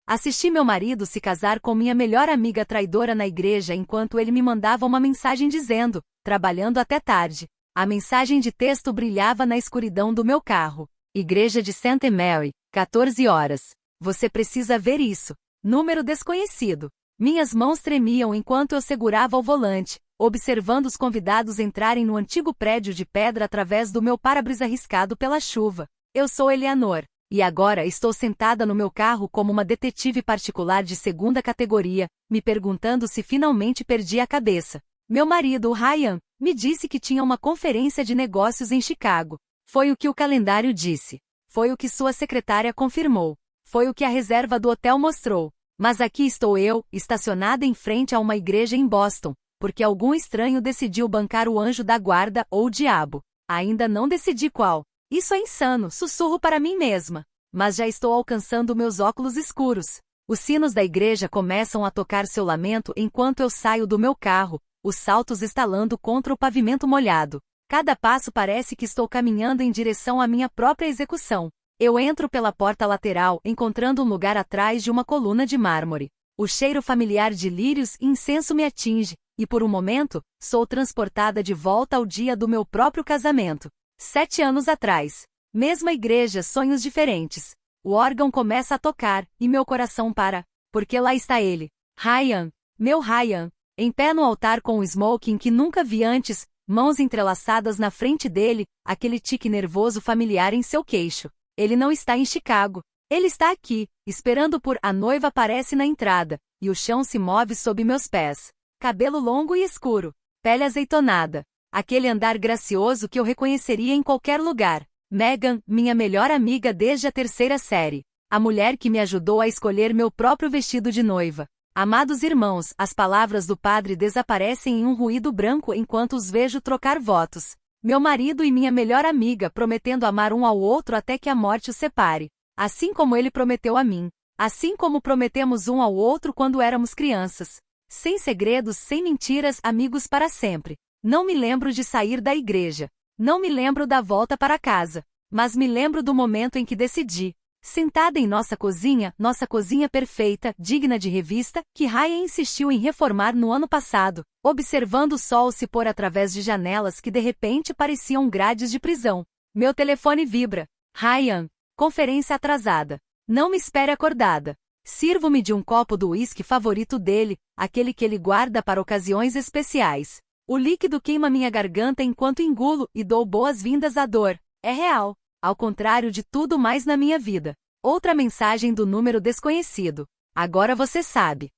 Assisti meu marido se casar com minha melhor amiga traidora na igreja enquanto ele me mandava uma mensagem dizendo, trabalhando até tarde. A mensagem de texto brilhava na escuridão do meu carro. Igreja de St. Mary, 14 horas. Você precisa ver isso. Número desconhecido. Minhas mãos tremiam enquanto eu segurava o volante, observando os convidados entrarem no antigo prédio de pedra através do meu para-brisa riscado pela chuva. Eu sou Eleanor. E agora estou sentada no meu carro como uma detetive particular de segunda categoria, me perguntando se finalmente perdi a cabeça. Meu marido, Ryan, me disse que tinha uma conferência de negócios em Chicago. Foi o que o calendário disse. Foi o que sua secretária confirmou. Foi o que a reserva do hotel mostrou. Mas aqui estou eu, estacionada em frente a uma igreja em Boston, porque algum estranho decidiu bancar o anjo da guarda ou o diabo. Ainda não decidi qual. Isso é insano, sussurro para mim mesma. Mas já estou alcançando meus óculos escuros. Os sinos da igreja começam a tocar seu lamento enquanto eu saio do meu carro, os saltos estalando contra o pavimento molhado. Cada passo parece que estou caminhando em direção à minha própria execução. Eu entro pela porta lateral, encontrando um lugar atrás de uma coluna de mármore. O cheiro familiar de lírios e incenso me atinge, e por um momento, sou transportada de volta ao dia do meu próprio casamento. 7 anos atrás. Mesma igreja, sonhos diferentes. O órgão começa a tocar, e meu coração para. Porque lá está ele. Ryan. Meu Ryan. Em pé no altar com o smoking que nunca vi antes, mãos entrelaçadas na frente dele, aquele tique nervoso familiar em seu queixo. Ele não está em Chicago. Ele está aqui, esperando por. A noiva aparece na entrada, e o chão se move sob meus pés. Cabelo longo e escuro. Pele azeitonada. Aquele andar gracioso que eu reconheceria em qualquer lugar. Megan, minha melhor amiga desde a 3ª série. A mulher que me ajudou a escolher meu próprio vestido de noiva. Amados irmãos, as palavras do padre desaparecem em um ruído branco enquanto os vejo trocar votos. Meu marido e minha melhor amiga prometendo amar um ao outro até que a morte os separe. Assim como ele prometeu a mim. Assim como prometemos um ao outro quando éramos crianças. Sem segredos, sem mentiras, amigos para sempre. Não me lembro de sair da igreja. Não me lembro da volta para casa. Mas me lembro do momento em que decidi. Sentada em nossa cozinha perfeita, digna de revista, que Ryan insistiu em reformar no ano passado, observando o sol se pôr através de janelas que de repente pareciam grades de prisão. Meu telefone vibra. Ryan. Conferência atrasada. Não me espere acordada. Sirvo-me de um copo do uísque favorito dele, aquele que ele guarda para ocasiões especiais. O líquido queima minha garganta enquanto engulo e dou boas-vindas à dor. É real. Ao contrário de tudo mais na minha vida. Outra mensagem do número desconhecido. Agora você sabe.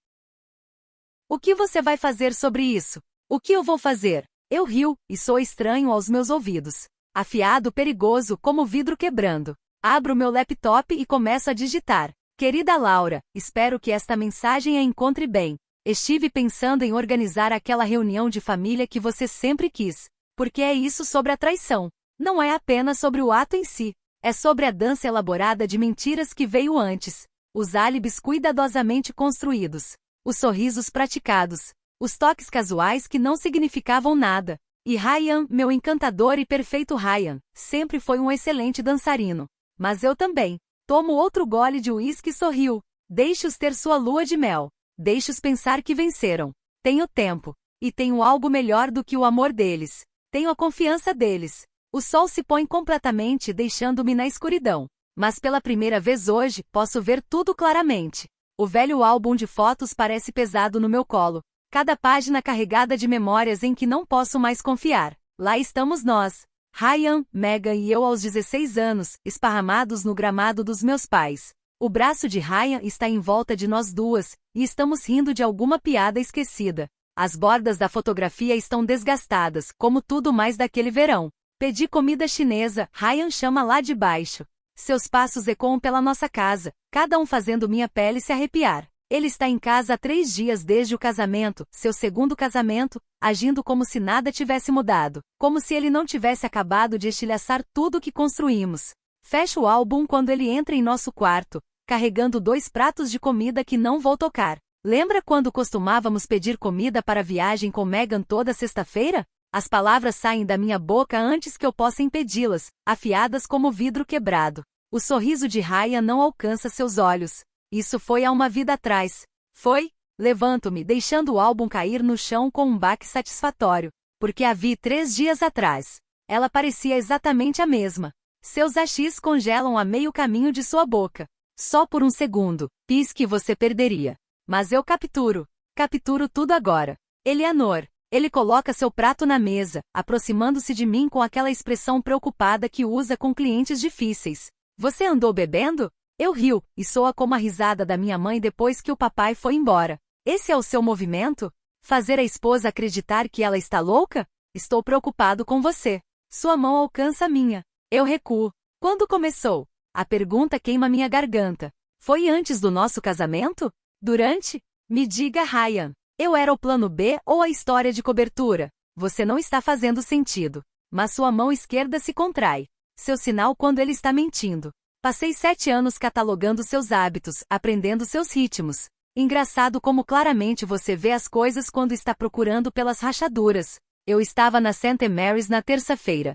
O que você vai fazer sobre isso? O que eu vou fazer? Eu rio, e sou estranho aos meus ouvidos. Afiado, perigoso, como vidro quebrando. Abro meu laptop e começo a digitar. Querida Laura, espero que esta mensagem a encontre bem. Estive pensando em organizar aquela reunião de família que você sempre quis. Porque é isso sobre a traição. Não é apenas sobre o ato em si. É sobre a dança elaborada de mentiras que veio antes. Os álibis cuidadosamente construídos. Os sorrisos praticados. Os toques casuais que não significavam nada. E Ryan, meu encantador e perfeito Ryan, sempre foi um excelente dançarino. Mas eu também. Tomo outro gole de uísque e sorriu. Deixe-os ter sua lua de mel. Deixe-os pensar que venceram. Tenho tempo. E tenho algo melhor do que o amor deles. Tenho a confiança deles. O sol se põe completamente deixando-me na escuridão. Mas pela primeira vez hoje, posso ver tudo claramente. O velho álbum de fotos parece pesado no meu colo. Cada página carregada de memórias em que não posso mais confiar. Lá estamos nós. Ryan, Megan e eu aos 16 anos, esparramados no gramado dos meus pais. O braço de Ryan está em volta de nós duas, e estamos rindo de alguma piada esquecida. As bordas da fotografia estão desgastadas, como tudo mais daquele verão. Pedi comida chinesa, Ryan chama lá de baixo. Seus passos ecoam pela nossa casa, cada um fazendo minha pele se arrepiar. Ele está em casa há 3 dias desde o casamento, seu segundo casamento, agindo como se nada tivesse mudado, como se ele não tivesse acabado de estilhaçar tudo o que construímos. Fecho o álbum quando ele entra em nosso quarto, carregando 2 pratos de comida que não vou tocar. Lembra quando costumávamos pedir comida para a viagem com Megan toda sexta-feira? As palavras saem da minha boca antes que eu possa impedi-las, afiadas como vidro quebrado. O sorriso de Ryan não alcança seus olhos. Isso foi há uma vida atrás. Foi? Levanto-me, deixando o álbum cair no chão com um baque satisfatório, porque a vi 3 dias atrás. Ela parecia exatamente a mesma. Seus achis congelam a meio caminho de sua boca. Só por um segundo, fiz que você perderia. Mas eu capturo tudo agora. Eleanor. Ele coloca seu prato na mesa, aproximando-se de mim com aquela expressão preocupada que usa com clientes difíceis. Você andou bebendo? Eu rio, e soa como a risada da minha mãe depois que o papai foi embora. Esse é o seu movimento? Fazer a esposa acreditar que ela está louca? Estou preocupado com você. Sua mão alcança a minha. Eu recuo. Quando começou? A pergunta queima minha garganta. Foi antes do nosso casamento? Durante? Me diga, Ryan. Eu era o plano B ou a história de cobertura? Você não está fazendo sentido. Mas sua mão esquerda se contrai. Seu sinal quando ele está mentindo. Passei 7 anos catalogando seus hábitos, aprendendo seus ritmos. Engraçado como claramente você vê as coisas quando está procurando pelas rachaduras. Eu estava na St. Mary's na terça-feira.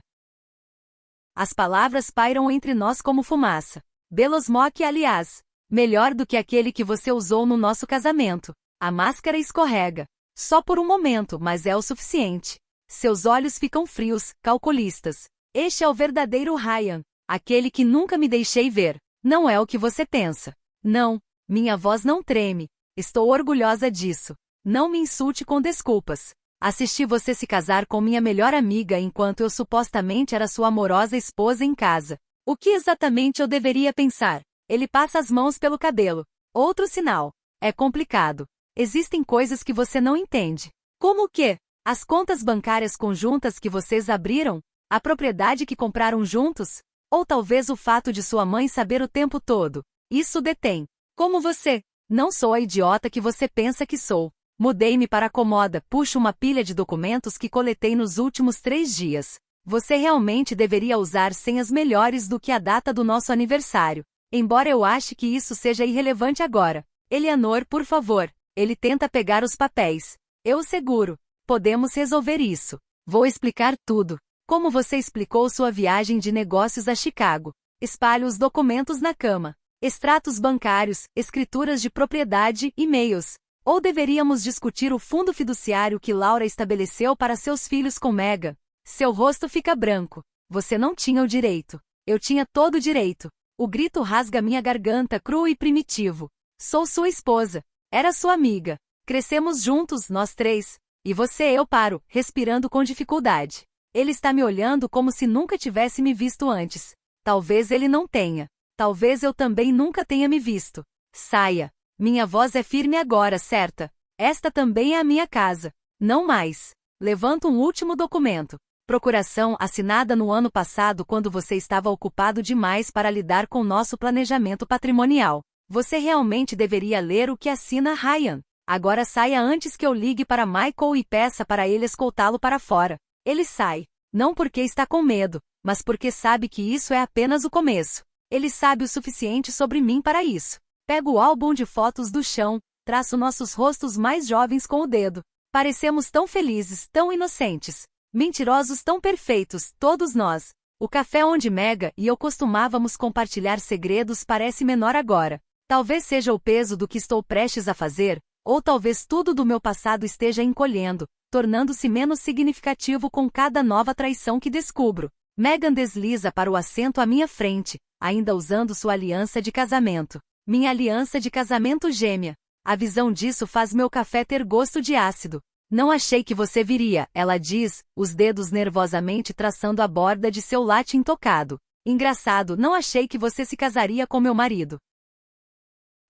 As palavras pairam entre nós como fumaça. Belosmock, aliás. Melhor do que aquele que você usou no nosso casamento. A máscara escorrega. Só por um momento, mas é o suficiente. Seus olhos ficam frios, calculistas. Este é o verdadeiro Ryan. Aquele que nunca me deixei ver. Não é o que você pensa. Não. Minha voz não treme. Estou orgulhosa disso. Não me insulte com desculpas. Assisti você se casar com minha melhor amiga enquanto eu supostamente era sua amorosa esposa em casa. O que exatamente eu deveria pensar? Ele passa as mãos pelo cabelo. Outro sinal. É complicado. Existem coisas que você não entende. Como o quê? As contas bancárias conjuntas que vocês abriram? A propriedade que compraram juntos? Ou talvez o fato de sua mãe saber o tempo todo. Isso detém. Como você? Não sou a idiota que você pensa que sou. Mudei-me para a comoda, puxo uma pilha de documentos que coletei nos últimos 3 dias. Você realmente deveria usar senhas melhores do que a data do nosso aniversário. Embora eu ache que isso seja irrelevante agora. Eleanor, por favor. Ele tenta pegar os papéis. Eu o seguro. Podemos resolver isso. Vou explicar tudo. Como você explicou sua viagem de negócios a Chicago. Espalho os documentos na cama. Extratos bancários, escrituras de propriedade, e-mails. Ou deveríamos discutir o fundo fiduciário que Laura estabeleceu para seus filhos com Megan? Seu rosto fica branco. Você não tinha o direito. Eu tinha todo o direito. O grito rasga minha garganta cru e primitivo. Sou sua esposa. Era sua amiga. Crescemos juntos, nós 3. E você, eu paro, respirando com dificuldade. Ele está me olhando como se nunca tivesse me visto antes. Talvez ele não tenha. Talvez eu também nunca tenha me visto. Saia. Minha voz é firme agora, certa? Esta também é a minha casa. Não mais. Levanto um último documento. Procuração assinada no ano passado quando você estava ocupado demais para lidar com nosso planejamento patrimonial. Você realmente deveria ler o que assina Ryan. Agora saia antes que eu ligue para Michael e peça para ele escoltá-lo para fora. Ele sai. Não porque está com medo, mas porque sabe que isso é apenas o começo. Ele sabe o suficiente sobre mim para isso. Pego o álbum de fotos do chão, traço nossos rostos mais jovens com o dedo. Parecemos tão felizes, tão inocentes. Mentirosos tão perfeitos, todos nós. O café onde Mega e eu costumávamos compartilhar segredos parece menor agora. Talvez seja o peso do que estou prestes a fazer, ou talvez tudo do meu passado esteja encolhendo, tornando-se menos significativo com cada nova traição que descubro. Megan desliza para o assento à minha frente, ainda usando sua aliança de casamento. Minha aliança de casamento gêmea. A visão disso faz meu café ter gosto de ácido. Não achei que você viria, ela diz, os dedos nervosamente traçando a borda de seu latte intocado. Engraçado, não achei que você se casaria com meu marido.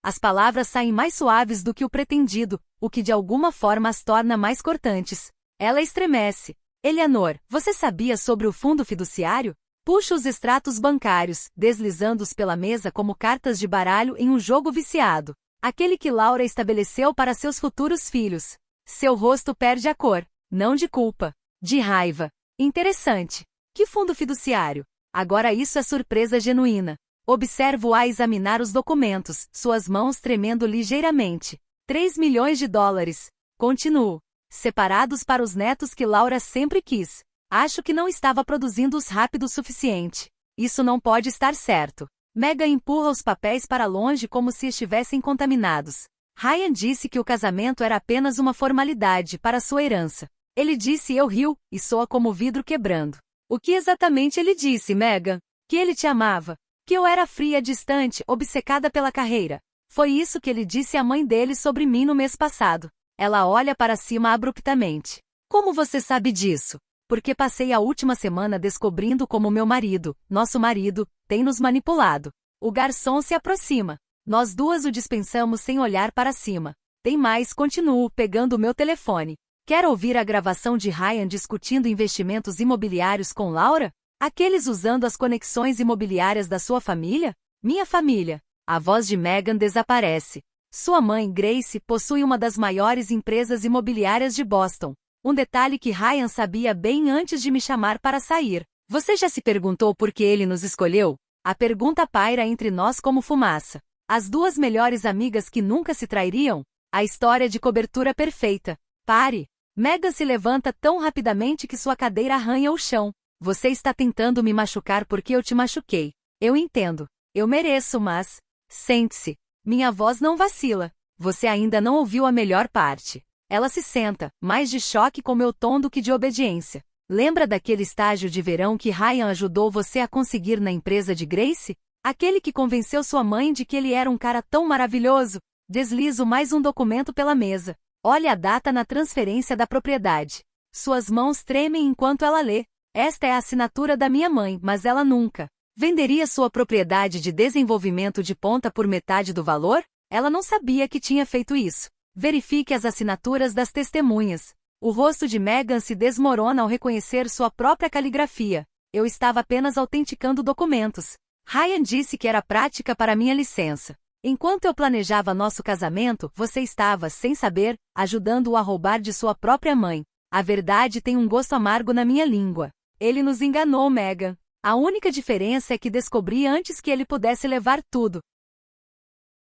As palavras saem mais suaves do que o pretendido, o que de alguma forma as torna mais cortantes. Ela estremece. Eleanor, você sabia sobre o fundo fiduciário? Puxa os extratos bancários, deslizando-os pela mesa como cartas de baralho em um jogo viciado. Aquele que Laura estabeleceu para seus futuros filhos. Seu rosto perde a cor. Não de culpa. De raiva. Interessante. Que fundo fiduciário? Agora isso é surpresa genuína. Observo-a a examinar os documentos, suas mãos tremendo ligeiramente. 3 milhões de dólares. Continuo. Separados para os netos que Laura sempre quis. Acho que não estava produzindo-os rápido o suficiente. Isso não pode estar certo. Meghan empurra os papéis para longe como se estivessem contaminados. Ryan disse que o casamento era apenas uma formalidade para sua herança. Ele disse eu rio, e soa como vidro quebrando. O que exatamente ele disse, Meghan? Que ele te amava. Que eu era fria, distante, obcecada pela carreira. Foi isso que ele disse à mãe dele sobre mim no mês passado. Ela olha para cima abruptamente. Como você sabe disso? Porque passei a última semana descobrindo como meu marido, nosso marido, tem nos manipulado. O garçom se aproxima. Nós duas o dispensamos sem olhar para cima. Tem mais, continuo pegando o meu telefone. Quer ouvir a gravação de Ryan discutindo investimentos imobiliários com Laura? Aqueles usando as conexões imobiliárias da sua família? Minha família. A voz de Meghan desaparece. Sua mãe, Grace, possui uma das maiores empresas imobiliárias de Boston. Um detalhe que Ryan sabia bem antes de me chamar para sair. Você já se perguntou por que ele nos escolheu? A pergunta paira entre nós como fumaça. As duas melhores amigas que nunca se trairiam? A história de cobertura perfeita. Pare. Meghan se levanta tão rapidamente que sua cadeira arranha o chão. Você está tentando me machucar porque eu te machuquei. Eu entendo. Eu mereço, mas... Sente-se. Minha voz não vacila. Você ainda não ouviu a melhor parte. Ela se senta, mais de choque com meu tom do que de obediência. Lembra daquele estágio de verão que Ryan ajudou você a conseguir na empresa de Grace? Aquele que convenceu sua mãe de que ele era um cara tão maravilhoso? Deslizo mais um documento pela mesa. Olhe a data na transferência da propriedade. Suas mãos tremem enquanto ela lê. Esta é a assinatura da minha mãe, mas ela nunca venderia sua propriedade de desenvolvimento de ponta por metade do valor? Ela não sabia que tinha feito isso. Verifique as assinaturas das testemunhas. O rosto de Meghan se desmorona ao reconhecer sua própria caligrafia. Eu estava apenas autenticando documentos. Ryan disse que era prática para minha licença. Enquanto eu planejava nosso casamento, você estava, sem saber, ajudando-o a roubar de sua própria mãe. A verdade tem um gosto amargo na minha língua. Ele nos enganou, Meghan. A única diferença é que descobri antes que ele pudesse levar tudo.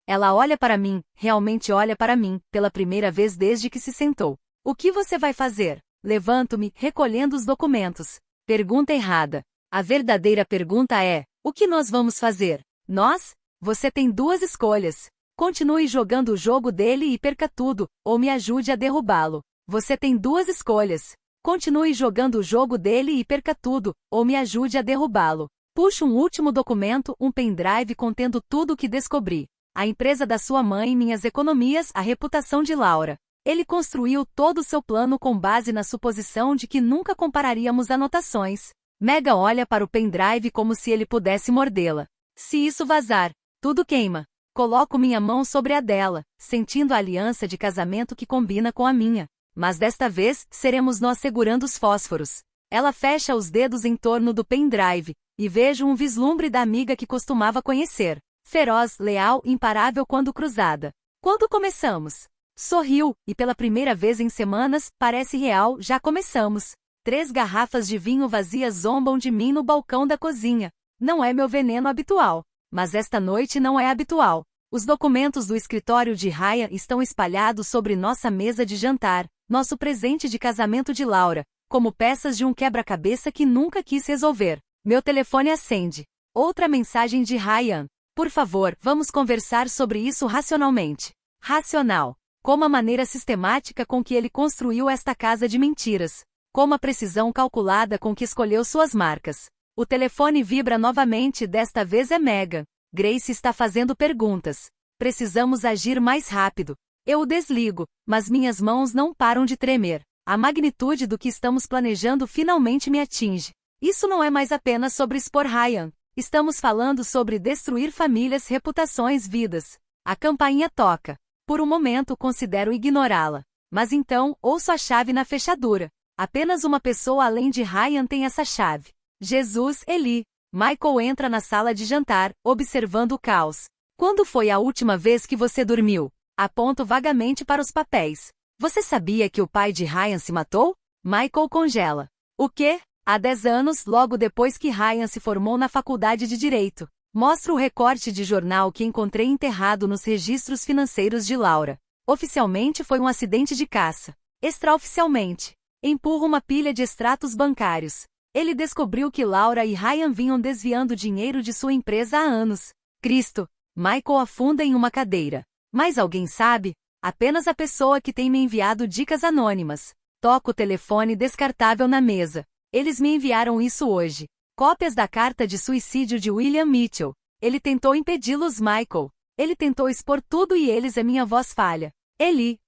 Ela olha para mim, realmente olha para mim, pela primeira vez desde que se sentou. O que você vai fazer? Levanto-me, recolhendo os documentos. Pergunta errada. A verdadeira pergunta é: o que nós vamos fazer? Nós? Você tem duas escolhas. Continue jogando o jogo dele e perca tudo, ou me ajude a derrubá-lo. Você tem duas escolhas. Continue jogando o jogo dele e perca tudo, ou me ajude a derrubá-lo. Puxo um último documento, um pendrive contendo tudo o que descobri. A empresa da sua mãe, minhas economias, a reputação de Laura. Ele construiu todo o seu plano com base na suposição de que nunca compararíamos anotações. Meghan olha para o pendrive como se ele pudesse mordê-la. Se isso vazar, tudo queima. Coloco minha mão sobre a dela, sentindo a aliança de casamento que combina com a minha. Mas desta vez, seremos nós segurando os fósforos. Ela fecha os dedos em torno do pendrive, e vejo um vislumbre da amiga que costumava conhecer. Feroz, leal, imparável quando cruzada. Quando começamos? Sorriu, e pela primeira vez em semanas, parece real, já começamos. 3 garrafas de vinho vazias zombam de mim no balcão da cozinha. Não é meu veneno habitual. Mas esta noite não é habitual. Os documentos do escritório de Ryan estão espalhados sobre nossa mesa de jantar, nosso presente de casamento de Laura, como peças de um quebra-cabeça que nunca quis resolver. Meu telefone acende. Outra mensagem de Ryan. Por favor, vamos conversar sobre isso racionalmente. Racional. Como a maneira sistemática com que ele construiu esta casa de mentiras. Como a precisão calculada com que escolheu suas marcas. O telefone vibra novamente, desta vez é Meghan. Grace está fazendo perguntas. Precisamos agir mais rápido. Eu o desligo, mas minhas mãos não param de tremer. A magnitude do que estamos planejando finalmente me atinge. Isso não é mais apenas sobre expor Ryan. Estamos falando sobre destruir famílias, reputações, vidas. A campainha toca. Por um momento considero ignorá-la. Mas então, ouço a chave na fechadura. Apenas uma pessoa além de Ryan tem essa chave. Jesus, Eli. Michael entra na sala de jantar, observando o caos. Quando foi a última vez que você dormiu? Aponto vagamente para os papéis. Você sabia que o pai de Ryan se matou? Michael congela. O quê? Há 10 anos, logo depois que Ryan se formou na faculdade de Direito. Mostro o recorte de jornal que encontrei enterrado nos registros financeiros de Laura. Oficialmente foi um acidente de caça. Extraoficialmente. Empurro uma pilha de extratos bancários. Ele descobriu que Laura e Ryan vinham desviando dinheiro de sua empresa há anos. Cristo! Michael afunda em uma cadeira. Mas alguém sabe? Apenas a pessoa que tem me enviado dicas anônimas. Toco o telefone descartável na mesa. Eles me enviaram isso hoje. Cópias da carta de suicídio de William Mitchell. Ele tentou impedi-los, Michael. Ele tentou expor tudo e eles é minha voz falha. Eli.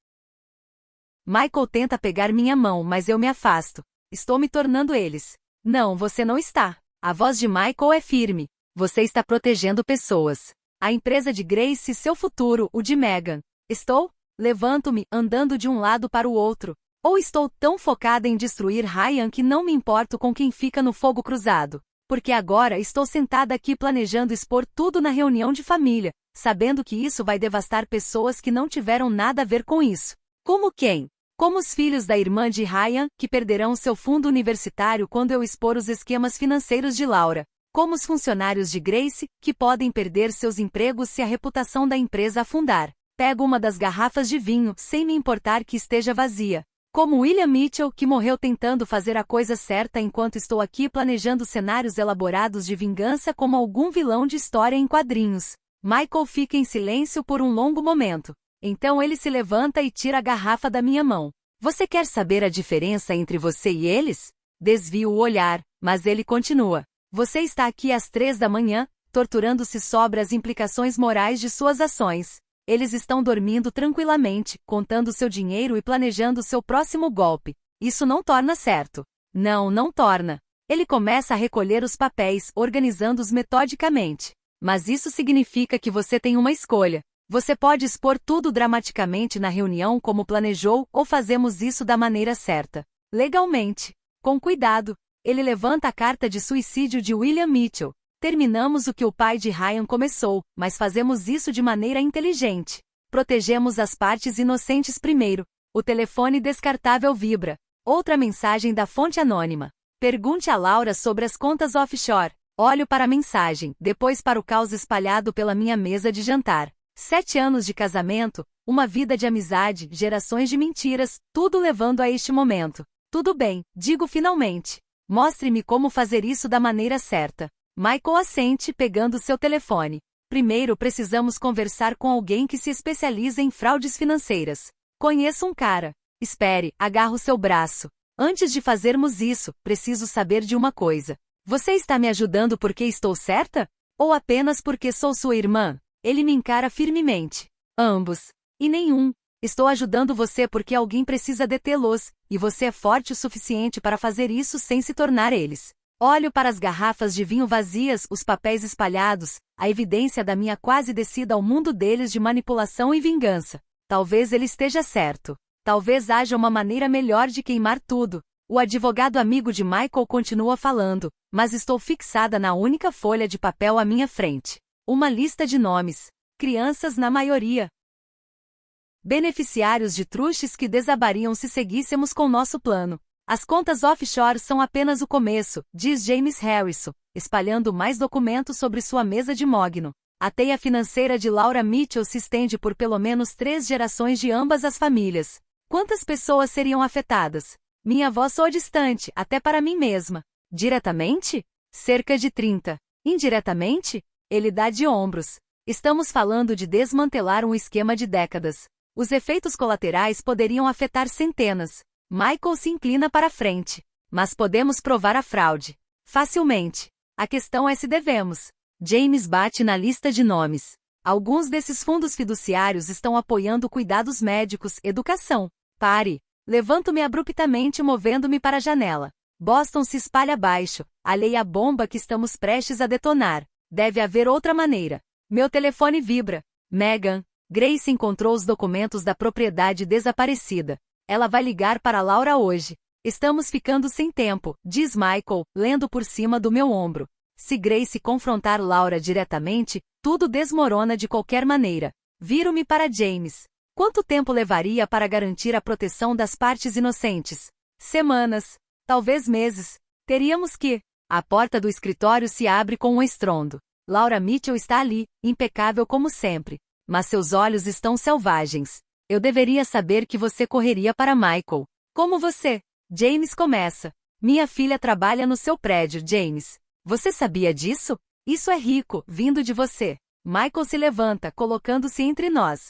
Michael tenta pegar minha mão, mas eu me afasto. Estou me tornando eles. Não, você não está. A voz de Michael é firme. Você está protegendo pessoas. A empresa de Grace e seu futuro, o de Megan. Estou? Levanto-me, andando de um lado para o outro. Ou estou tão focada em destruir Ryan que não me importo com quem fica no fogo cruzado. Porque agora estou sentada aqui planejando expor tudo na reunião de família, sabendo que isso vai devastar pessoas que não tiveram nada a ver com isso. Como quem? Como os filhos da irmã de Ryan, que perderão seu fundo universitário quando eu expor os esquemas financeiros de Laura. Como os funcionários de Grace, que podem perder seus empregos se a reputação da empresa afundar. Pego uma das garrafas de vinho, sem me importar que esteja vazia. Como William Mitchell, que morreu tentando fazer a coisa certa enquanto estou aqui planejando cenários elaborados de vingança como algum vilão de história em quadrinhos. Michael fica em silêncio por um longo momento. Então ele se levanta e tira a garrafa da minha mão. Você quer saber a diferença entre você e eles? Desvio o olhar, mas ele continua. Você está aqui às 3 da manhã, torturando-se sobre as implicações morais de suas ações. Eles estão dormindo tranquilamente, contando seu dinheiro e planejando seu próximo golpe. Isso não torna certo. Não, não torna. Ele começa a recolher os papéis, organizando-os metodicamente. Mas isso significa que você tem uma escolha. Você pode expor tudo dramaticamente na reunião como planejou, ou fazemos isso da maneira certa. Legalmente. Com cuidado. Ele levanta a carta de suicídio de William Mitchell. Terminamos o que o pai de Ryan começou, mas fazemos isso de maneira inteligente. Protegemos as partes inocentes primeiro. O telefone descartável vibra. Outra mensagem da fonte anônima. Pergunte a Laura sobre as contas offshore. Olho para a mensagem, depois para o caos espalhado pela minha mesa de jantar. 7 anos de casamento, uma vida de amizade, gerações de mentiras, tudo levando a este momento. Tudo bem, digo finalmente. Mostre-me como fazer isso da maneira certa. Michael assente, pegando seu telefone. Primeiro precisamos conversar com alguém que se especializa em fraudes financeiras. Conheço um cara. Espere, agarro seu braço. Antes de fazermos isso, preciso saber de uma coisa. Você está me ajudando porque estou certa? Ou apenas porque sou sua irmã? Ele me encara firmemente. Ambos. E nenhum. Estou ajudando você porque alguém precisa detê-los, e você é forte o suficiente para fazer isso sem se tornar eles. Olho para as garrafas de vinho vazias, os papéis espalhados, a evidência da minha quase descida ao mundo deles de manipulação e vingança. Talvez ele esteja certo. Talvez haja uma maneira melhor de queimar tudo. O advogado amigo de Michael continua falando, mas estou fixada na única folha de papel à minha frente. Uma lista de nomes. Crianças na maioria. Beneficiários de trustes que desabariam se seguíssemos com nosso plano. As contas offshore são apenas o começo, diz James Harrison, espalhando mais documentos sobre sua mesa de mogno. A teia financeira de Laura Mitchell se estende por pelo menos 3 gerações de ambas as famílias. Quantas pessoas seriam afetadas? Minha avó soa distante, até para mim mesma. Diretamente? Cerca de 30. Indiretamente? Ele dá de ombros. Estamos falando de desmantelar um esquema de décadas. Os efeitos colaterais poderiam afetar centenas. Michael se inclina para frente. Mas podemos provar a fraude. Facilmente. A questão é se devemos. James bate na lista de nomes. Alguns desses fundos fiduciários estão apoiando cuidados médicos, educação. Pare. Levanto-me abruptamente movendo-me para a janela. Boston se espalha abaixo. Alheia a bomba que estamos prestes a detonar. Deve haver outra maneira. Meu telefone vibra. Megan. Grace encontrou os documentos da propriedade desaparecida. Ela vai ligar para Laura hoje. Estamos ficando sem tempo, diz Michael, lendo por cima do meu ombro. Se Grace confrontar Laura diretamente, tudo desmorona de qualquer maneira. Viro-me para James. Quanto tempo levaria para garantir a proteção das partes inocentes? Semanas. Talvez meses. Teríamos que... A porta do escritório se abre com um estrondo. Laura Mitchell está ali, impecável como sempre. Mas seus olhos estão selvagens. Eu deveria saber que você correria para Michael. Como você? James começa. Minha filha trabalha no seu prédio, James. Você sabia disso? Isso é rico, vindo de você. Michael se levanta, colocando-se entre nós.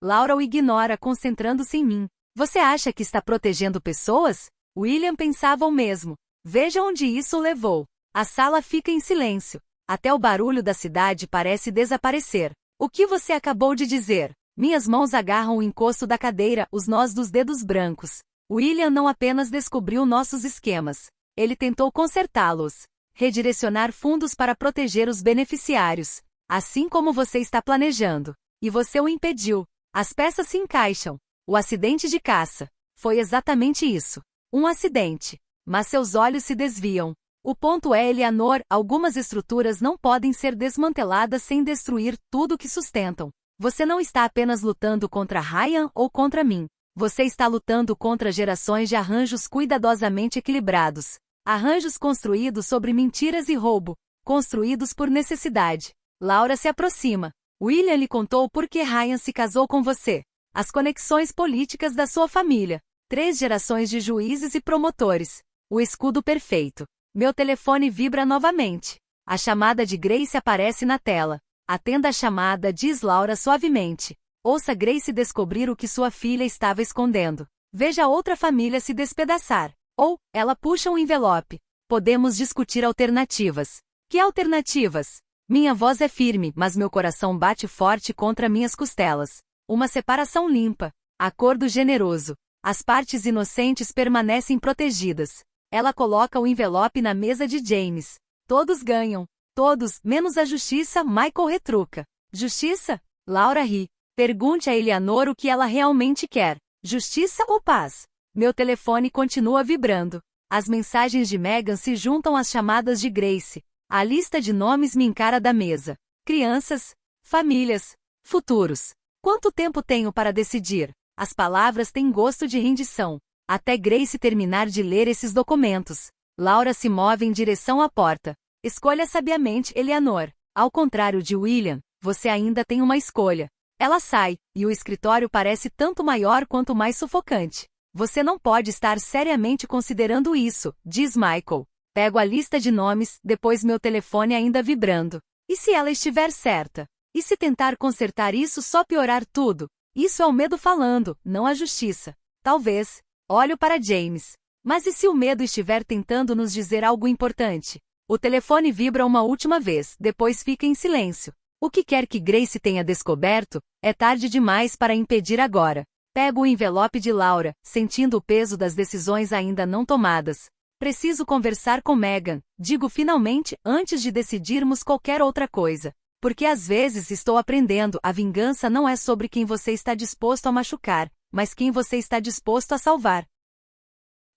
Laura o ignora, concentrando-se em mim. Você acha que está protegendo pessoas? William pensava o mesmo. Veja onde isso o levou. A sala fica em silêncio. Até o barulho da cidade parece desaparecer. O que você acabou de dizer? Minhas mãos agarram o encosto da cadeira, os nós dos dedos brancos. William não apenas descobriu nossos esquemas. Ele tentou consertá-los. Redirecionar fundos para proteger os beneficiários. Assim como você está planejando. E você o impediu. As peças se encaixam. O acidente de caça. Foi exatamente isso. Um acidente. Mas seus olhos se desviam. O ponto é, Eleanor, algumas estruturas não podem ser desmanteladas sem destruir tudo que sustentam. Você não está apenas lutando contra Ryan ou contra mim. Você está lutando contra gerações de arranjos cuidadosamente equilibrados. Arranjos construídos sobre mentiras e roubo. Construídos por necessidade. Laura se aproxima. William lhe contou por que Ryan se casou com você. As conexões políticas da sua família. 3 gerações de juízes e promotores. O escudo perfeito. Meu telefone vibra novamente. A chamada de Grace aparece na tela. Atenda a chamada, diz Laura suavemente. Ouça Grace descobrir o que sua filha estava escondendo. Veja outra família se despedaçar. Ou, ela puxa um envelope. Podemos discutir alternativas. Que alternativas? Minha voz é firme, mas meu coração bate forte contra minhas costelas. Uma separação limpa. Acordo generoso. As partes inocentes permanecem protegidas. Ela coloca o envelope na mesa de James. Todos ganham. Todos, menos a justiça, Michael retruca. Justiça? Laura ri. Pergunte a Eleanor o que ela realmente quer. Justiça ou paz? Meu telefone continua vibrando. As mensagens de Megan se juntam às chamadas de Grace. A lista de nomes me encara da mesa. Crianças, famílias, futuros. Quanto tempo tenho para decidir? As palavras têm gosto de rendição. Até Grace terminar de ler esses documentos. Laura se move em direção à porta. Escolha sabiamente, Eleanor. Ao contrário de William, você ainda tem uma escolha. Ela sai, e o escritório parece tanto maior quanto mais sufocante. Você não pode estar seriamente considerando isso, diz Michael. Pego a lista de nomes, depois meu telefone ainda vibrando. E se ela estiver certa? E se tentar consertar isso só piorar tudo? Isso é o medo falando, não a justiça. Talvez. Olho para James. Mas e se o medo estiver tentando nos dizer algo importante? O telefone vibra uma última vez, depois fica em silêncio. O que quer que Grace tenha descoberto, é tarde demais para impedir agora. Pego o envelope de Laura, sentindo o peso das decisões ainda não tomadas. Preciso conversar com Megan, digo finalmente, antes de decidirmos qualquer outra coisa. Porque às vezes estou aprendendo, a vingança não é sobre quem você está disposto a machucar, mas quem você está disposto a salvar.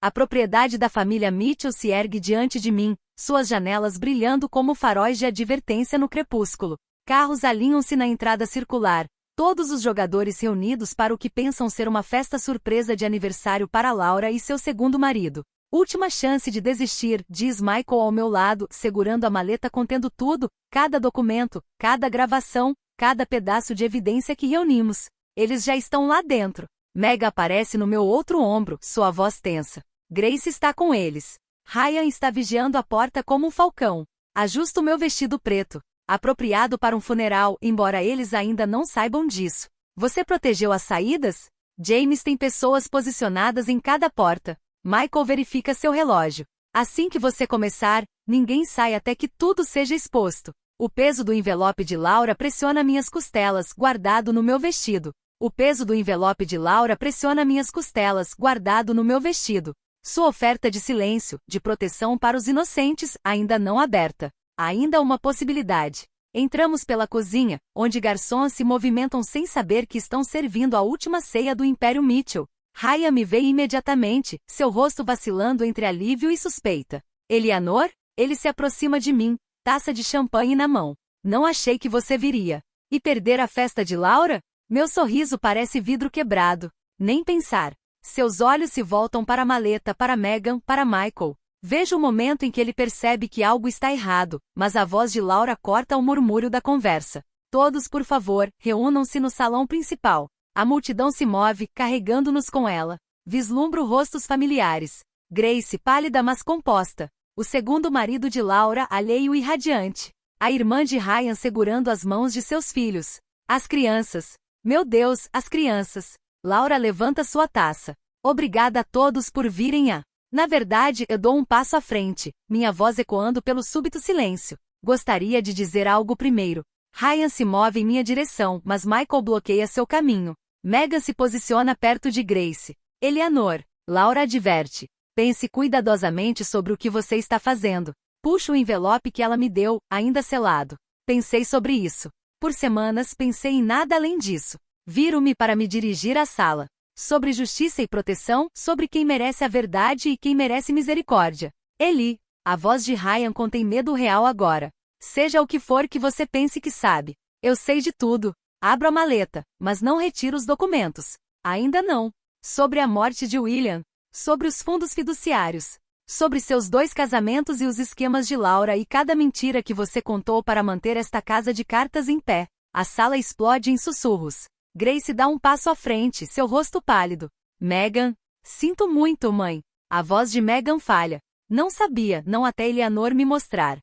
A propriedade da família Mitchell se ergue diante de mim, suas janelas brilhando como faróis de advertência no crepúsculo. Carros alinham-se na entrada circular, todos os jogadores reunidos para o que pensam ser uma festa surpresa de aniversário para Laura e seu segundo marido. Última chance de desistir, diz Michael ao meu lado, segurando a maleta contendo tudo, cada documento, cada gravação, cada pedaço de evidência que reunimos. Eles já estão lá dentro. Meg aparece no meu outro ombro, sua voz tensa. Grace está com eles. Ryan está vigiando a porta como um falcão. Ajusto meu vestido preto, apropriado para um funeral, embora eles ainda não saibam disso. Você protegeu as saídas? James tem pessoas posicionadas em cada porta. Michael verifica seu relógio. Assim que você começar, ninguém sai até que tudo seja exposto. O peso do envelope de Laura pressiona minhas costelas, guardado no meu vestido. O peso do envelope de Laura pressiona minhas costelas, guardado no meu vestido. Sua oferta de silêncio, de proteção para os inocentes, ainda não aberta. Ainda uma possibilidade. Entramos pela cozinha, onde garçons se movimentam sem saber que estão servindo a última ceia do Império Mitchell. Ryan me vê imediatamente, seu rosto vacilando entre alívio e suspeita. Eleanor? Ele se aproxima de mim, taça de champanhe na mão. Não achei que você viria. E perder a festa de Laura? Meu sorriso parece vidro quebrado. Nem pensar. Seus olhos se voltam para a maleta, para Megan, para Michael. Vejo o momento em que ele percebe que algo está errado, mas a voz de Laura corta o murmúrio da conversa. Todos, por favor, reúnam-se no salão principal. A multidão se move, carregando-nos com ela. Vislumbro rostos familiares. Grace, pálida mas composta. O segundo marido de Laura, alheio e radiante. A irmã de Ryan segurando as mãos de seus filhos. As crianças. Meu Deus, as crianças. Laura levanta sua taça. Obrigada a todos por virem a... Na verdade, eu dou um passo à frente, minha voz ecoando pelo súbito silêncio. Gostaria de dizer algo primeiro. Ryan se move em minha direção, mas Michael bloqueia seu caminho. Megan se posiciona perto de Grace. Eleanor. Laura adverte. Pense cuidadosamente sobre o que você está fazendo. Puxo o envelope que ela me deu, ainda selado. Pensei sobre isso. Por semanas pensei em nada além disso. Viro-me para me dirigir à sala. Sobre justiça e proteção, sobre quem merece a verdade e quem merece misericórdia. Eli. A voz de Ryan contém medo real agora. Seja o que for que você pense que sabe. Eu sei de tudo. Abro a maleta, mas não retiro os documentos. Ainda não. Sobre a morte de William. Sobre os fundos fiduciários. Sobre seus 2 casamentos e os esquemas de Laura e cada mentira que você contou para manter esta casa de cartas em pé. A sala explode em sussurros. Grace dá um passo à frente, seu rosto pálido. Megan. Sinto muito, mãe. A voz de Megan falha. Não sabia, não até Eleanor me mostrar.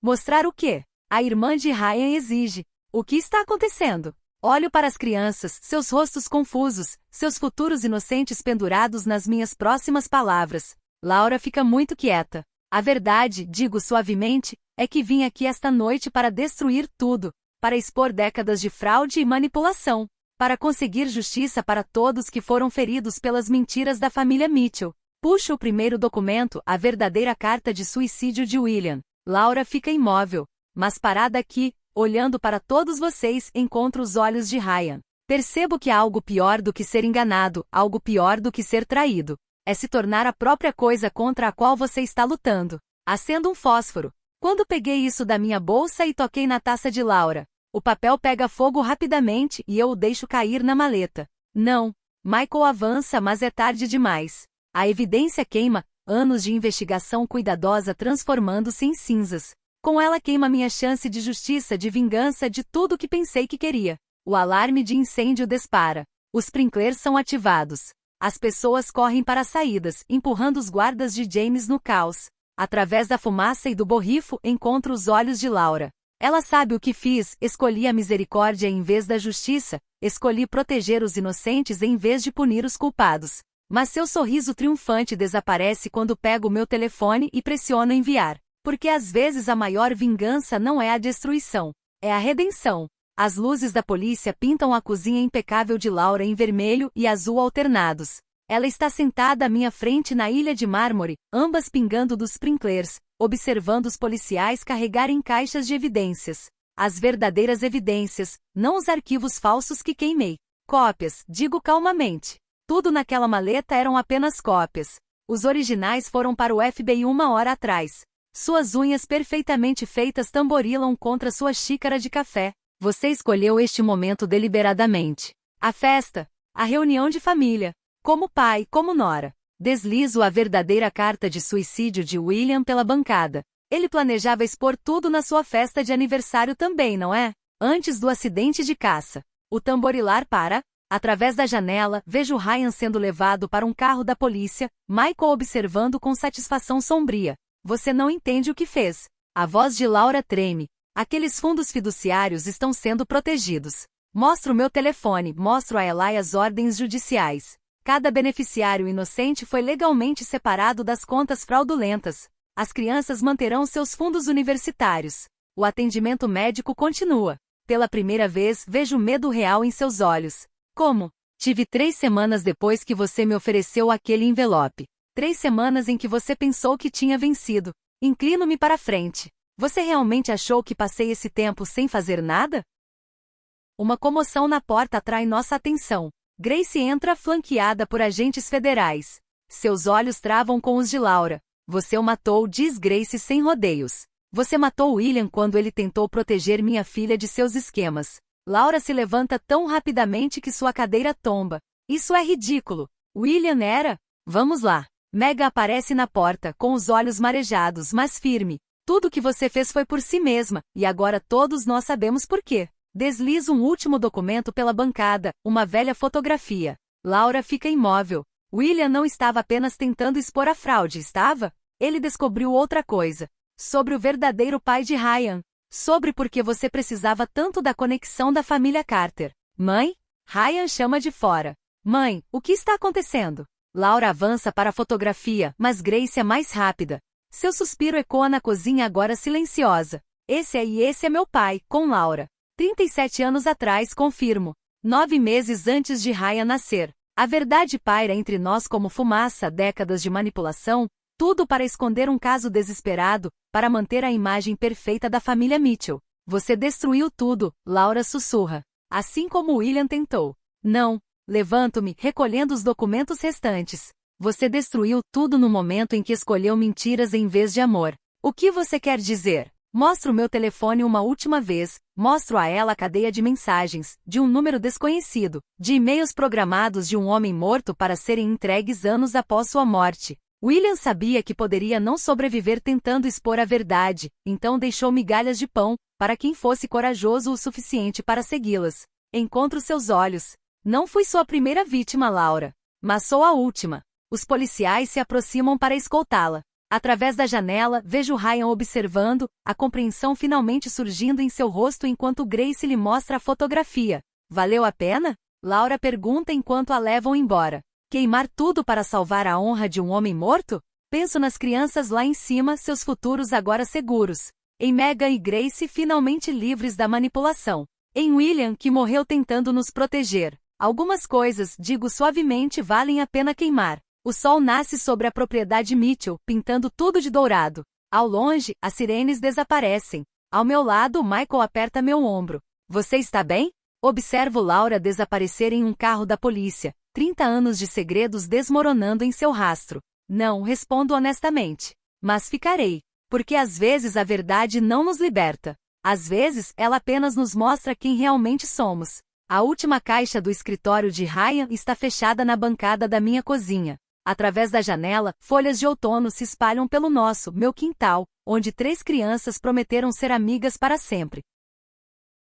Mostrar o quê? A irmã de Ryan exige. O que está acontecendo? Olho para as crianças, seus rostos confusos, seus futuros inocentes pendurados nas minhas próximas palavras. Laura fica muito quieta. A verdade, digo suavemente, é que vim aqui esta noite para destruir tudo, para expor décadas de fraude e manipulação, para conseguir justiça para todos que foram feridos pelas mentiras da família Mitchell. Puxo o primeiro documento, a verdadeira carta de suicídio de William. Laura fica imóvel, mas parada aqui, olhando para todos vocês, encontro os olhos de Ryan. Percebo que há algo pior do que ser enganado, algo pior do que ser traído. É se tornar a própria coisa contra a qual você está lutando. Acendo um fósforo. Quando peguei isso da minha bolsa e toquei na taça de Laura, o papel pega fogo rapidamente e eu o deixo cair na maleta. Não. Michael avança, mas é tarde demais. A evidência queima, anos de investigação cuidadosa transformando-se em cinzas. Com ela queima minha chance de justiça, de vingança, de tudo que pensei que queria. O alarme de incêndio dispara. Os sprinklers são ativados. As pessoas correm para as saídas, empurrando os guardas de James no caos. Através da fumaça e do borrifo, encontro os olhos de Laura. Ela sabe o que fiz, escolhi a misericórdia em vez da justiça, escolhi proteger os inocentes em vez de punir os culpados. Mas seu sorriso triunfante desaparece quando pego meu telefone e pressiono enviar. Porque às vezes a maior vingança não é a destruição, é a redenção. As luzes da polícia pintam a cozinha impecável de Laura em vermelho e azul alternados. Ela está sentada à minha frente na ilha de mármore, ambas pingando dos sprinklers, observando os policiais carregarem caixas de evidências. As verdadeiras evidências, não os arquivos falsos que queimei. Cópias, digo calmamente. Tudo naquela maleta eram apenas cópias. Os originais foram para o FBI 1 hora atrás. Suas unhas perfeitamente feitas tamborilam contra sua xícara de café. Você escolheu este momento deliberadamente. A festa, a reunião de família. Como pai, como nora. Deslizo a verdadeira carta de suicídio de William pela bancada. Ele planejava expor tudo na sua festa de aniversário também, não é? Antes do acidente de caça. O tamborilar para. Através da janela, vejo Ryan sendo levado para um carro da polícia, Michael observando com satisfação sombria. Você não entende o que fez. A voz de Laura treme. Aqueles fundos fiduciários estão sendo protegidos. Mostro meu telefone, mostro a Eli as ordens judiciais. Cada beneficiário inocente foi legalmente separado das contas fraudulentas. As crianças manterão seus fundos universitários. O atendimento médico continua. Pela primeira vez, vejo medo real em seus olhos. Como? Tive 3 semanas depois que você me ofereceu aquele envelope. 3 semanas em que você pensou que tinha vencido. Inclino-me para frente. Você realmente achou que passei esse tempo sem fazer nada? Uma comoção na porta atrai nossa atenção. Grace entra flanqueada por agentes federais. Seus olhos travam com os de Laura. Você o matou, diz Grace sem rodeios. Você matou William quando ele tentou proteger minha filha de seus esquemas. Laura se levanta tão rapidamente que sua cadeira tomba. Isso é ridículo. William era? Vamos lá. Meg aparece na porta, com os olhos marejados, mas firme. Tudo que você fez foi por si mesma, e agora todos nós sabemos por quê. Deslizo um último documento pela bancada, uma velha fotografia. Laura fica imóvel. William não estava apenas tentando expor a fraude, estava? Ele descobriu outra coisa. Sobre o verdadeiro pai de Ryan. Sobre por que você precisava tanto da conexão da família Carter. Mãe? Ryan chama de fora. Mãe, o que está acontecendo? Laura avança para a fotografia, mas Grace é mais rápida. Seu suspiro ecoa na cozinha agora silenciosa. Esse é meu pai, com Laura. 37 anos atrás, confirmo. 9 meses antes de Ryan nascer. A verdade paira entre nós como fumaça, décadas de manipulação, tudo para esconder um caso desesperado, para manter a imagem perfeita da família Mitchell. Você destruiu tudo, Laura sussurra. Assim como William tentou. Não. Levanto-me, recolhendo os documentos restantes. Você destruiu tudo no momento em que escolheu mentiras em vez de amor. O que você quer dizer? Mostro meu telefone uma última vez, mostro a ela a cadeia de mensagens, de um número desconhecido, de e-mails programados de um homem morto para serem entregues anos após sua morte. William sabia que poderia não sobreviver tentando expor a verdade, então deixou migalhas de pão, para quem fosse corajoso o suficiente para segui-las. Encontro seus olhos. Não fui sua primeira vítima, Laura. Mas sou a última. Os policiais se aproximam para escoltá-la. Através da janela, vejo Ryan observando, a compreensão finalmente surgindo em seu rosto enquanto Grace lhe mostra a fotografia. Valeu a pena? Laura pergunta enquanto a levam embora. Queimar tudo para salvar a honra de um homem morto? Penso nas crianças lá em cima, seus futuros agora seguros. Em Megan e Grace finalmente livres da manipulação. Em William, que morreu tentando nos proteger. Algumas coisas, digo suavemente, valem a pena queimar. O sol nasce sobre a propriedade Mitchell, pintando tudo de dourado. Ao longe, as sirenes desaparecem. Ao meu lado, Michael aperta meu ombro. Você está bem? Observo Laura desaparecer em um carro da polícia. 30 anos de segredos desmoronando em seu rastro. Não, respondo honestamente. Mas ficarei. Porque às vezes a verdade não nos liberta. Às vezes, ela apenas nos mostra quem realmente somos. A última caixa do escritório de Ryan está fechada na bancada da minha cozinha. Através da janela, folhas de outono se espalham pelo meu quintal, onde 3 crianças prometeram ser amigas para sempre.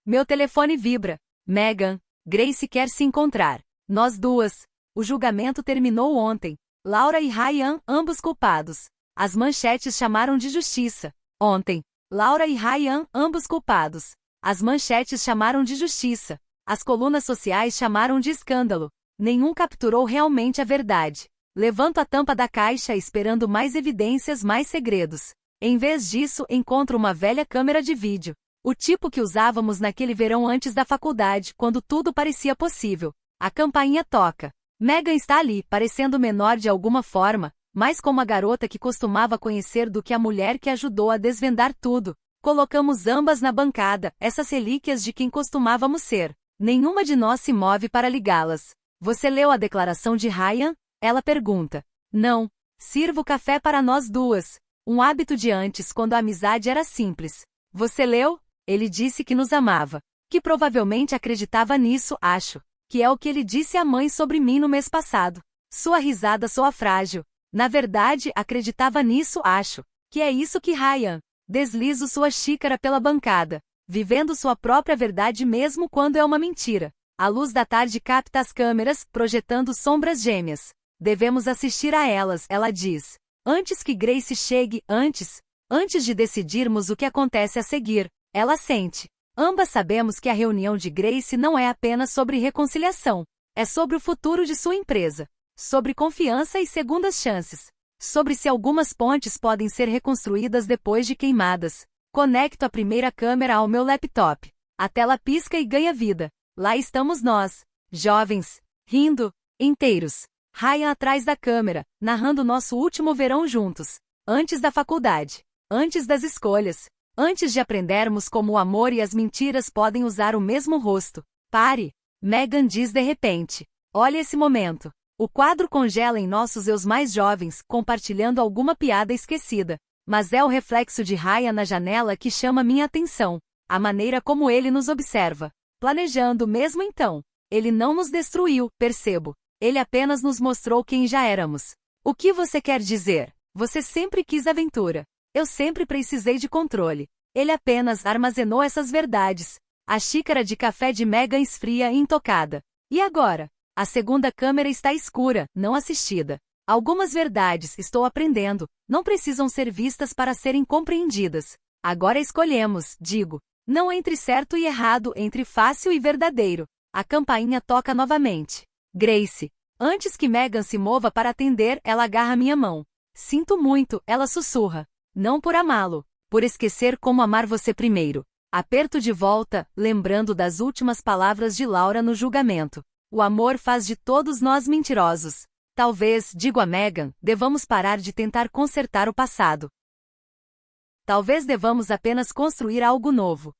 Meu telefone vibra. Megan, Grace quer se encontrar. Nós duas. O julgamento terminou ontem. Laura e Ryan, ambos culpados. As manchetes chamaram de justiça. Ontem. Laura e Ryan, ambos culpados. As manchetes chamaram de justiça. As colunas sociais chamaram de escândalo. Nenhum capturou realmente a verdade. Levanto a tampa da caixa esperando mais evidências, mais segredos. Em vez disso, encontro uma velha câmera de vídeo. O tipo que usávamos naquele verão antes da faculdade, quando tudo parecia possível. A campainha toca. Megan está ali, parecendo menor de alguma forma, mais como a garota que costumava conhecer do que a mulher que ajudou a desvendar tudo. Colocamos ambas na bancada, essas relíquias de quem costumávamos ser. Nenhuma de nós se move para ligá-las. Você leu a declaração de Ryan? Ela pergunta. Não. Sirvo café para nós duas. Um hábito de antes, quando a amizade era simples. Você leu? Ele disse que nos amava. Que provavelmente acreditava nisso, acho. Que é o que ele disse à mãe sobre mim no mês passado. Sua risada soa frágil. Na verdade, acreditava nisso, acho. Que é isso que Ryan. Deslizo sua xícara pela bancada. Vivendo sua própria verdade mesmo quando é uma mentira. A luz da tarde capta as câmeras, projetando sombras gêmeas. Devemos assistir a elas, ela diz. Antes que Grace chegue, antes de decidirmos o que acontece a seguir, ela sente. Ambas sabemos que a reunião de Grace não é apenas sobre reconciliação. É sobre o futuro de sua empresa. Sobre confiança e segundas chances. Sobre se algumas pontes podem ser reconstruídas depois de queimadas. Conecto a primeira câmera ao meu laptop. A tela pisca e ganha vida. Lá estamos nós, jovens, rindo, inteiros. Ryan atrás da câmera, narrando nosso último verão juntos. Antes da faculdade. Antes das escolhas. Antes de aprendermos como o amor e as mentiras podem usar o mesmo rosto. Pare! Megan diz de repente. Olha esse momento. O quadro congela em nossos eus mais jovens, compartilhando alguma piada esquecida. Mas é o reflexo de Ryan na janela que chama minha atenção. A maneira como ele nos observa. Planejando mesmo então. Ele não nos destruiu, percebo. Ele apenas nos mostrou quem já éramos. O que você quer dizer? Você sempre quis aventura. Eu sempre precisei de controle. Ele apenas armazenou essas verdades. A xícara de café de Megan esfria intocada. E agora? A segunda câmera está escura, não assistida. Algumas verdades, estou aprendendo, não precisam ser vistas para serem compreendidas. Agora escolhemos, digo. Não entre certo e errado, entre fácil e verdadeiro. A campainha toca novamente. Grace. Antes que Megan se mova para atender, ela agarra minha mão. Sinto muito, ela sussurra. Não por amá-lo, por esquecer como amar você primeiro. Aperto de volta, lembrando das últimas palavras de Laura no julgamento. O amor faz de todos nós mentirosos. Talvez, digo a Megan, devamos parar de tentar consertar o passado. Talvez devamos apenas construir algo novo.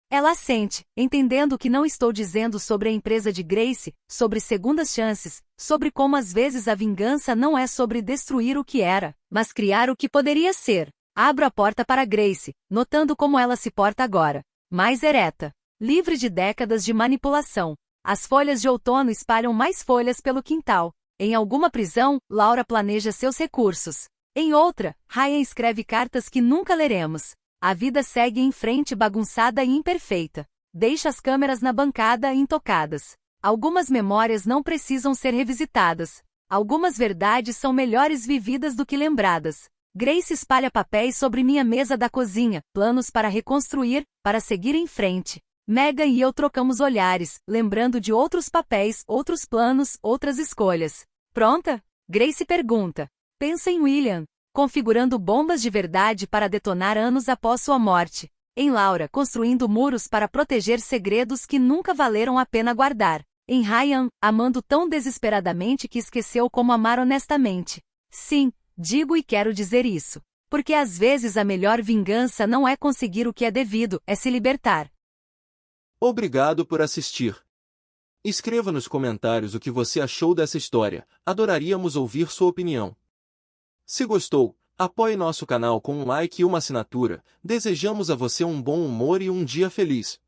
Ela assente, entendendo que não estou dizendo sobre a empresa de Grace, sobre segundas chances, sobre como às vezes a vingança não é sobre destruir o que era, mas criar o que poderia ser. Abro a porta para Grace, notando como ela se porta agora. Mais ereta. Livre de décadas de manipulação. As folhas de outono espalham mais folhas pelo quintal. Em alguma prisão, Laura planeja seus recursos. Em outra, Ryan escreve cartas que nunca leremos. A vida segue em frente bagunçada e imperfeita. Deixa as câmeras na bancada intocadas. Algumas memórias não precisam ser revisitadas. Algumas verdades são melhores vividas do que lembradas. Grace espalha papéis sobre minha mesa da cozinha, planos para reconstruir, para seguir em frente. Megan e eu trocamos olhares, lembrando de outros papéis, outros planos, outras escolhas. Pronta? Grace pergunta. Pensa em William. Configurando bombas de verdade para detonar anos após sua morte. Em Laura, construindo muros para proteger segredos que nunca valeram a pena guardar. Em Ryan, amando tão desesperadamente que esqueceu como amar honestamente. Sim, digo e quero dizer isso. Porque às vezes a melhor vingança não é conseguir o que é devido, é se libertar. Obrigado por assistir. Escreva nos comentários o que você achou dessa história, adoraríamos ouvir sua opinião. Se gostou, apoie nosso canal com um like e uma assinatura. Desejamos a você um bom humor e um dia feliz.